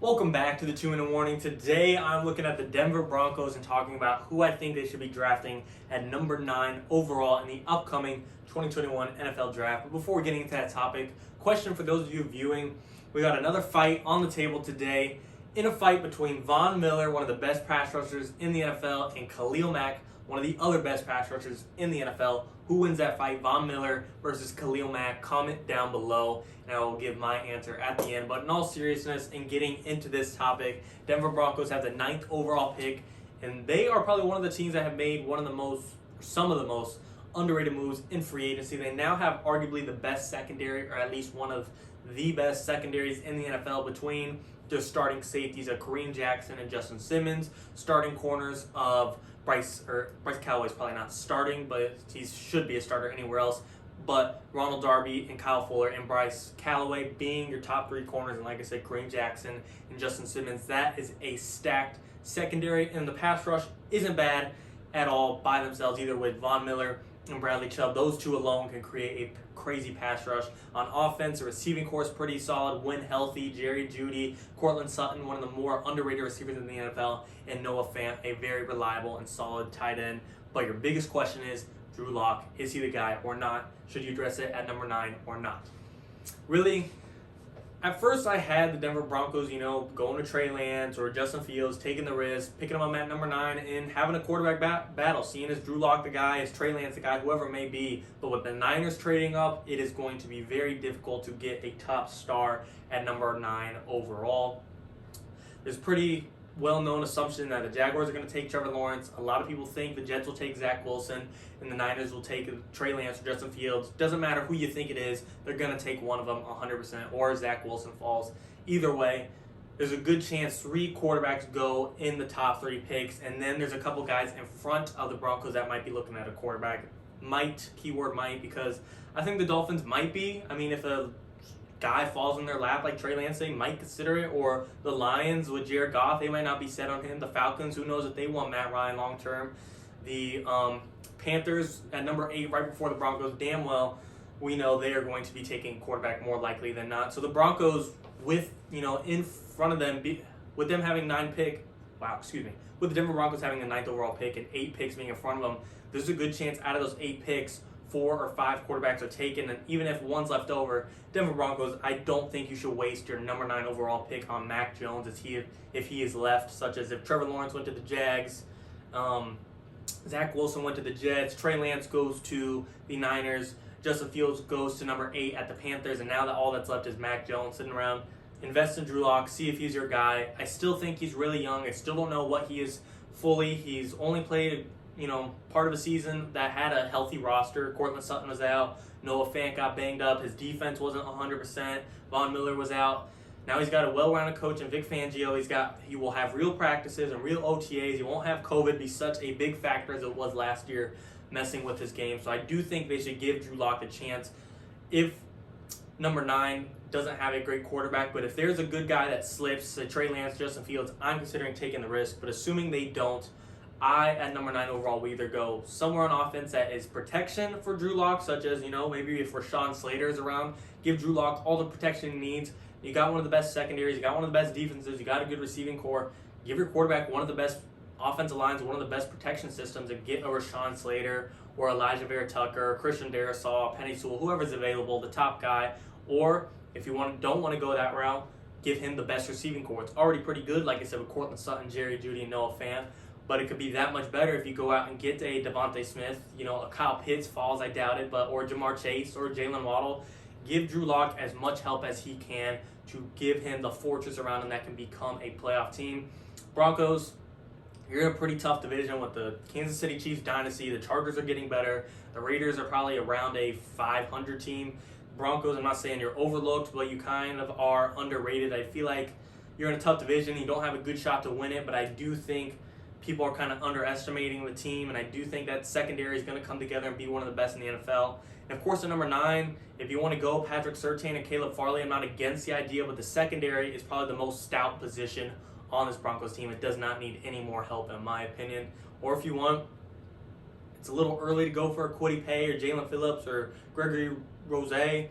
Welcome back to the 2-Minute Warning. Today I'm looking at the Denver Broncos and talking about who I think they should be drafting at number 9 overall in the upcoming 2021 NFL Draft. But before getting into that topic, question for those of you viewing. We got another fight on the table today in a fight between Von Miller, one of the best pass rushers in the NFL, and Khalil Mack, one of the other best pass rushers in the NFL. Who wins that fight? Von Miller versus Khalil Mack? Comment down below and I will give my answer at the end. But in all seriousness, in getting into this topic, Denver Broncos have the 9th overall pick, and they are probably one of the teams that have made some of the most underrated moves in free agency. They now have arguably the best secondary, or at least one of the best secondaries in the NFL, between their starting safeties of Kareem Jackson and Justin Simmons, starting corners of Bryce Callaway's probably not starting, but he should be a starter anywhere else. But Ronald Darby and Kyle Fuller and Bryce Callaway being your top 3 corners, and like I said, Kareem Jackson and Justin Simmons, that is a stacked secondary. And the pass rush isn't bad at all by themselves, either with Von Miller and Bradley Chubb. Those two alone can create a crazy pass rush. On offense, the receiving core is pretty solid when healthy. Jerry Jeudy, Cortland Sutton, one of the more underrated receivers in the NFL, and Noah Fant, a very reliable and solid tight end. But your biggest question is, Drew Lock, is he the guy or not? Should you address it at number 9 or not? Really, at first I had the Denver Broncos, going to Trey Lance or Justin Fields, taking the risk, picking him up at number 9, and having a quarterback battle, seeing is Drew Lock the guy, is Trey Lance the guy, whoever it may be. But with the Niners trading up, it is going to be very difficult to get a top star at number 9 overall. There's pretty well-known assumption that the Jaguars are going to take Trevor Lawrence. A lot of people think the Jets will take Zach Wilson and the Niners will take Trey Lance or Justin Fields. Doesn't matter who you think it is, they're going to take one of them 100%, or Zach Wilson falls. Either way, there's a good chance 3 quarterbacks go in the top 3 picks, and then there's a couple guys in front of the Broncos that might be looking at a quarterback. Might, keyword might, because I think the Dolphins might be. I mean, if a guy falls in their lap like Trey Lance, they might consider it. Or the Lions with Jared Goff, they might not be set on him. The Falcons, who knows if they want Matt Ryan long term. The Panthers at number 8, right before the Broncos, damn well we know they are going to be taking quarterback more likely than not. So the Broncos, with in front of them, with them having with the Denver Broncos having the 9th overall pick and 8 picks being in front of them, there's a good chance out of those 8 picks, 4 or 5 quarterbacks are taken, and even if one's left over, Denver Broncos, I don't think you should waste your number 9 overall pick on Mac Jones if he is left, such as if Trevor Lawrence went to the Jags, Zach Wilson went to the Jets, Trey Lance goes to the Niners, Justin Fields goes to number 8 at the Panthers, and now that all that's left is Mac Jones sitting around. Invest in Drew Lock, see if he's your guy. I still think he's really young. I still don't know what he is fully. He's only played part of a season that had a healthy roster. Cortland Sutton was out. Noah Fant got banged up. His defense wasn't 100%. Von Miller was out. Now he's got a well-rounded coach in Vic Fangio. He will have real practices and real OTAs. He won't have COVID be such a big factor as it was last year, messing with his game. So I do think they should give Drew Lock a chance. If number 9 doesn't have a great quarterback, but if there's a good guy that slips, say Trey Lance, Justin Fields, I'm considering taking the risk. But assuming they don't, at number 9 overall, we either go somewhere on offense that is protection for Drew Lock, such as, maybe if Rashawn Slater is around, give Drew Lock all the protection he needs. You got one of the best secondaries, you got one of the best defenses, you got a good receiving core. Give your quarterback one of the best offensive lines, one of the best protection systems, and get a Rashawn Slater or Elijah Vera Tucker, Christian Darrisaw, Penei Sewell, whoever's available, the top guy. Or if you don't want to go that route, give him the best receiving core. It's already pretty good, like I said, with Cortland Sutton, Jerry Jeudy, and Noah Fant. But it could be that much better if you go out and get a Devonta Smith, a Kyle Pitts falls, I doubt it, or Jamar Chase or Jalen Waddle. Give Drew Lock as much help as he can to give him the fortress around him that can become a playoff team. Broncos, you're in a pretty tough division with the Kansas City Chiefs dynasty. The Chargers are getting better. The Raiders are probably around a 500 team. Broncos, I'm not saying you're overlooked, but you kind of are underrated. I feel like you're in a tough division. You don't have a good shot to win it, but I do think people are kind of underestimating the team, and I do think that secondary is going to come together and be one of the best in the NFL. And of course, at number 9, if you want to go Patrick Surtain and Caleb Farley, I'm not against the idea, but the secondary is probably the most stout position on this Broncos team. It does not need any more help, in my opinion. Or if you want, it's a little early to go for a Kwity Paye or Jalen Phillips or Gregory Rosé.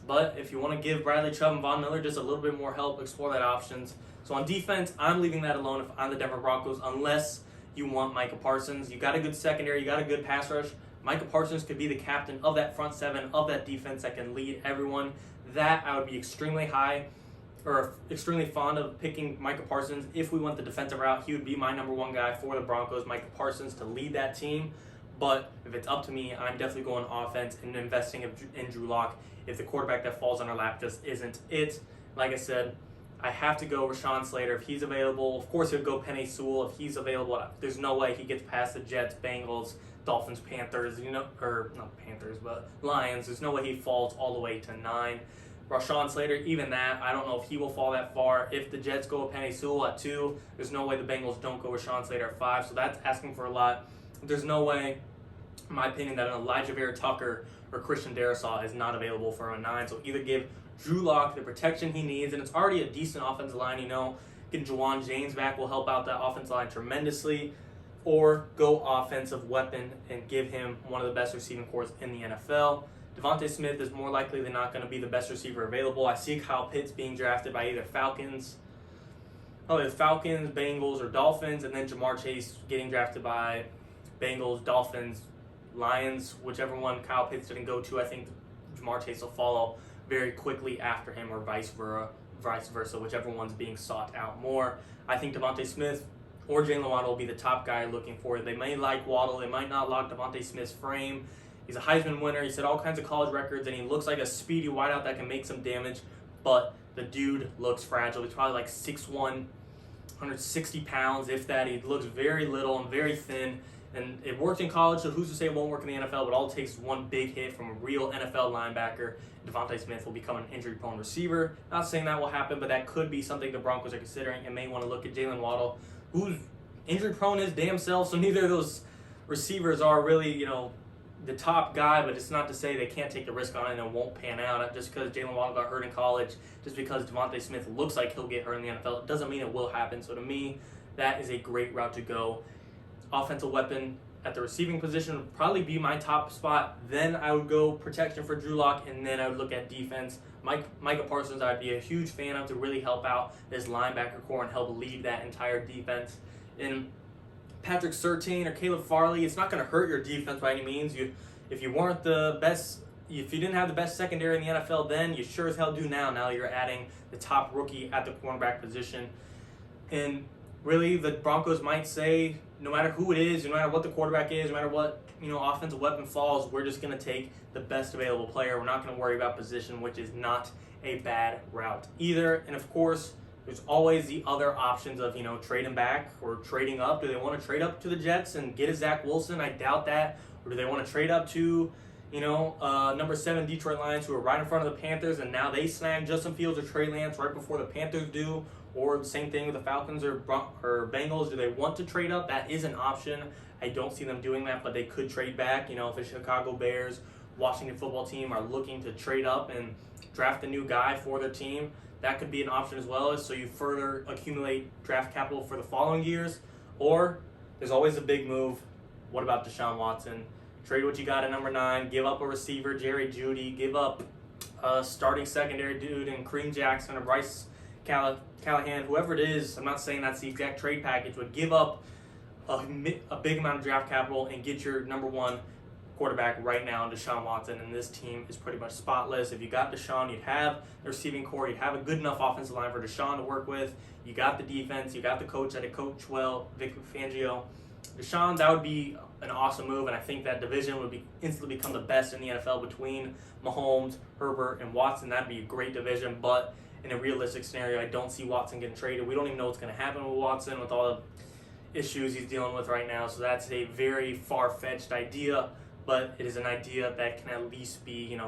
But if you want to give Bradley Chubb and Von Miller just a little bit more help, explore that options. So on defense, I'm leaving that alone if I'm the Denver Broncos, unless you want Micah Parsons. You got a good secondary, you got a good pass rush. Micah Parsons could be the captain of that front seven, of that defense that can lead everyone. That I would be extremely fond of picking Micah Parsons. If we went the defensive route, he would be my number one guy for the Broncos, Micah Parsons, to lead that team. But if it's up to me, I'm definitely going offense and investing in Drew Lock if the quarterback that falls on our lap just isn't it. Like I said, I have to go Rashawn Slater if he's available. Of course, he'll go Penei Sewell if he's available. There's no way he gets past the Jets, Bengals, Dolphins, Panthers, or not Panthers, but Lions. There's no way he falls all the way to 9. Rashawn Slater, even that, I don't know if he will fall that far. If the Jets go with Penei Sewell at 2, there's no way the Bengals don't go Rashawn Slater at 5, so that's asking for a lot. There's no way, in my opinion, that an Elijah Vera Tucker or Christian Darrisaw is not available for a 9, so either give Drew Lock the protection he needs, and it's already a decent offensive line, getting Juwan James back will help out that offensive line tremendously, or go offensive weapon and give him one of the best receiving corps in the NFL. Devonta Smith is more likely than not going to be the best receiver available. I see Kyle Pitts being drafted by either Falcons, Bengals, or Dolphins, and then Jamar Chase getting drafted by Bengals, Dolphins, Lions, whichever one Kyle Pitts didn't go to. I think Jamar Chase will follow very quickly after him, or vice versa, whichever one's being sought out more. I think Devonta Smith or Jalen Waddle will be the top guy looking for it. They may like Waddle, they might not like Devonta Smith's frame. He's a Heisman winner, he set all kinds of college records, and he looks like a speedy wideout that can make some damage, but the dude looks fragile. He's probably like 6'1", 160 pounds, if that. He looks very little and very thin. And it worked in college, so who's to say it won't work in the NFL? But all it takes is one big hit from a real NFL linebacker. Devonta Smith will become an injury-prone receiver. Not saying that will happen, but that could be something the Broncos are considering, and may want to look at Jalen Waddle, who's injury-prone his damn self. So neither of those receivers are really, the top guy, but it's not to say they can't take the risk on it and it won't pan out. Just because Jalen Waddle got hurt in college, just because Devonta Smith looks like he'll get hurt in the NFL, it doesn't mean it will happen. So to me, that is a great route to go. Offensive weapon at the receiving position would probably be my top spot. Then I would go protection for Drew Lock, and then I would look at defense. Micah Parsons, I'd be a huge fan of to really help out this linebacker core and help lead that entire defense. And Patrick Surtain or Caleb Farley, it's not going to hurt your defense by any means. If you weren't the best, if you didn't have the best secondary in the NFL then, you sure as hell do now. Now you're adding the top rookie at the cornerback position. And really, the Broncos might say, no matter who it is, no matter what the quarterback is, no matter what offensive weapon falls, we're just going to take the best available player. We're not going to worry about position, which is not a bad route either. And of course, there's always the other options of trading back or trading up. Do they want to trade up to the Jets and get a Zach Wilson? I doubt that. Or do they want to trade up to number 7 Detroit Lions, who are right in front of the Panthers, and now they snag Justin Fields or Trey Lance right before the Panthers do? Or the same thing with the Falcons or Bengals. Do they want to trade up? That is an option. I don't see them doing that, but they could trade back. If the Chicago Bears, Washington football team are looking to trade up and draft a new guy for their team, that could be an option as well, so you further accumulate draft capital for the following years. Or there's always a big move. What about Deshaun Watson? Trade what you got at number 9. Give up a receiver, Jerry Jeudy. Give up a starting secondary dude and Kareem Jackson or Bryce Callahan, whoever it is. I'm not saying that's the exact trade package, but give up a big amount of draft capital and get your number 1 quarterback right now in Deshaun Watson, and this team is pretty much spotless. If you got Deshaun, you'd have the receiving core, you'd have a good enough offensive line for Deshaun to work with. You got the defense, you got the coach that coach well, Vic Fangio. Deshaun, that would be an awesome move, and I think that division would instantly become the best in the NFL between Mahomes, Herbert, and Watson. That'd be a great division, but in a realistic scenario, I don't see Watson getting traded. We don't even know what's going to happen with Watson with all the issues he's dealing with right now, so that's a very far-fetched idea, but it is an idea that can at least be,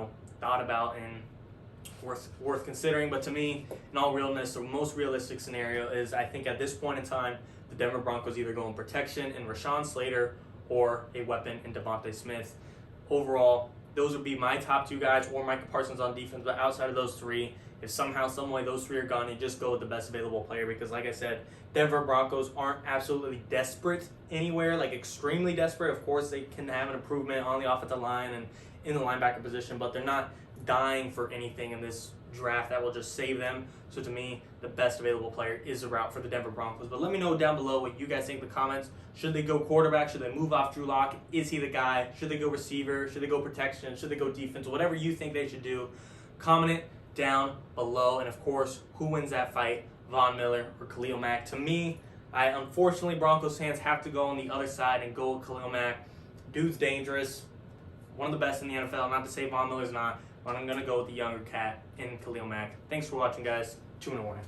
thought about and worth considering. But to me, in all realness, the most realistic scenario is, I think at this point in time, the Denver Broncos either go in protection in Rashawn Slater or a weapon in Devonta Smith. Overall, those would be my top 2 guys, or Micah Parsons on defense. But outside of those 3, if somehow, some way those 3 are gone, you just go with the best available player. Because like I said, Denver Broncos aren't absolutely desperate anywhere, like extremely desperate. Of course, they can have an improvement on the offensive line and in the linebacker position, but they're not dying for anything in this draft that will just save them. So to me, the best available player is the route for the Denver Broncos. But let me know down below what you guys think in the comments. Should they go quarterback? Should they move off Drew Lock? Is he the guy? Should they go receiver? Should they go protection? Should they go defense? Whatever you think they should do, comment it down below. And of course, who wins that fight? Von Miller or Khalil Mack? To me, unfortunately, Broncos fans have to go on the other side and go with Khalil Mack. Dude's dangerous. One of the best in the NFL. Not to say Von Miller's not, but I'm going to go with the younger cat in Khalil Mack. Thanks for watching, guys. 2-1 warning.